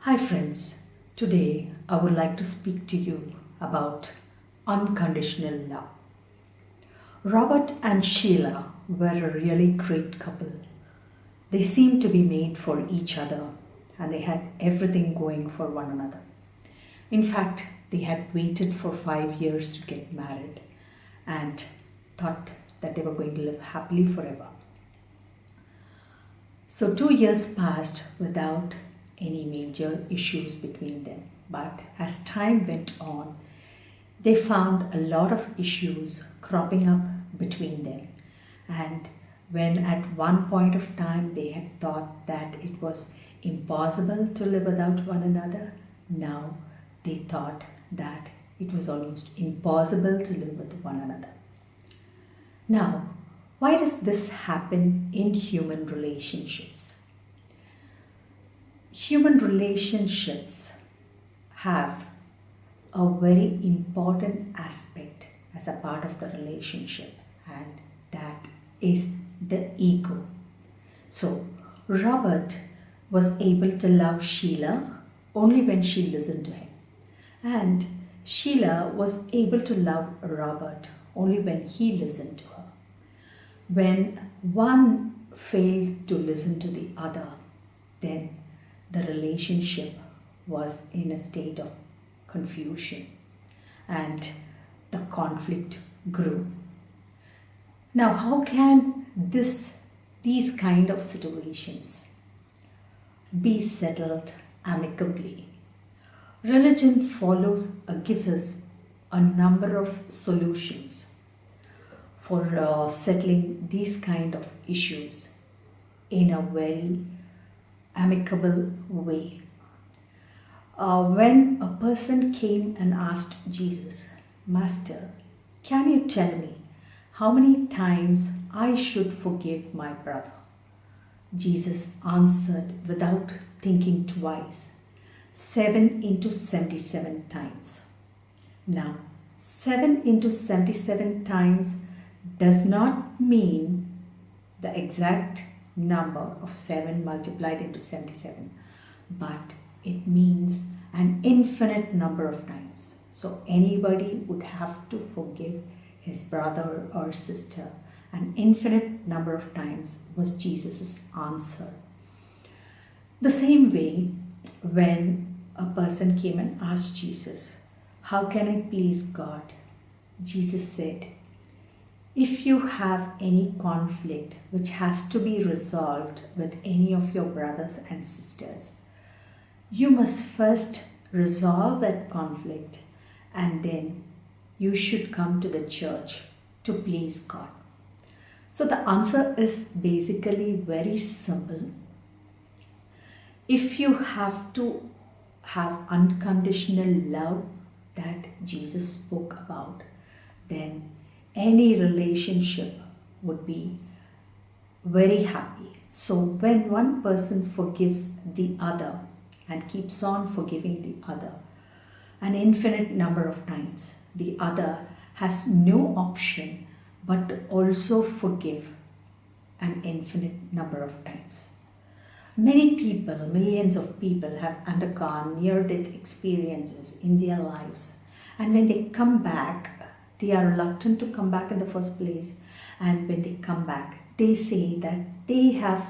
Hi friends, today I would like to speak to you about unconditional love. Robert and Sheila were a really great couple. They seemed to be made for each other and they had everything going for one another. In fact, they had waited for 5 years to get married and thought that they were going to live happily forever. So 2 years passed without any major issues between them. But as time went on, they found a lot of issues cropping up between them. And when at one point of time they had thought that it was impossible to live without one another, now they thought that it was almost impossible to live with one another. Now, why does this happen in human relationships? Human relationships have a very important aspect as a part of the relationship, and that is the ego. So, Robert was able to love Sheila only when she listened to him, and Sheila was able to love Robert only when he listened to her. When one failed to listen to the other, then the relationship was in a state of confusion and the conflict grew. Now, how can these kind of situations be settled amicably? Religion gives us a number of solutions for settling these kind of issues in a very amicable way. When a person came and asked Jesus, Master, can you tell me how many times I should forgive my brother? Jesus answered without thinking twice, 7 into 77 times. Now, 7 into 77 times does not mean the exact number of 7 multiplied into 77, but it means an infinite number of times. So anybody would have to forgive his brother or sister. An infinite number of times was Jesus' answer. The same way, when a person came and asked Jesus, how can I please God? Jesus said, if you have any conflict which has to be resolved with any of your brothers and sisters, you must first resolve that conflict and then you should come to the church to please God. So the answer is basically very simple. If you have to have unconditional love that Jesus spoke about, then any relationship would be very happy. So when one person forgives the other and keeps on forgiving the other an infinite number of times, the other has no option but to also forgive an infinite number of times. Many people, millions of people have undergone near-death experiences in their lives, and when they come back, they are reluctant to come back in the first place, and when they come back, they say that they have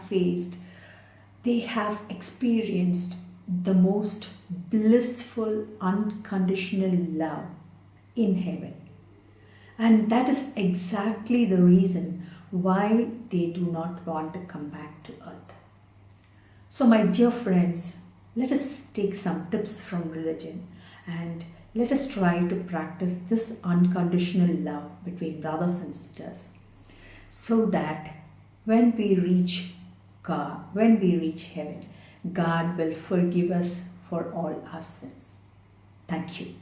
experienced the most blissful, unconditional love in heaven. And that is exactly the reason why they do not want to come back to earth. So my dear friends, let us take some tips from religion and let us try to practice this unconditional love between brothers and sisters so that when we reach God, when we reach heaven, God will forgive us for all our sins. Thank you.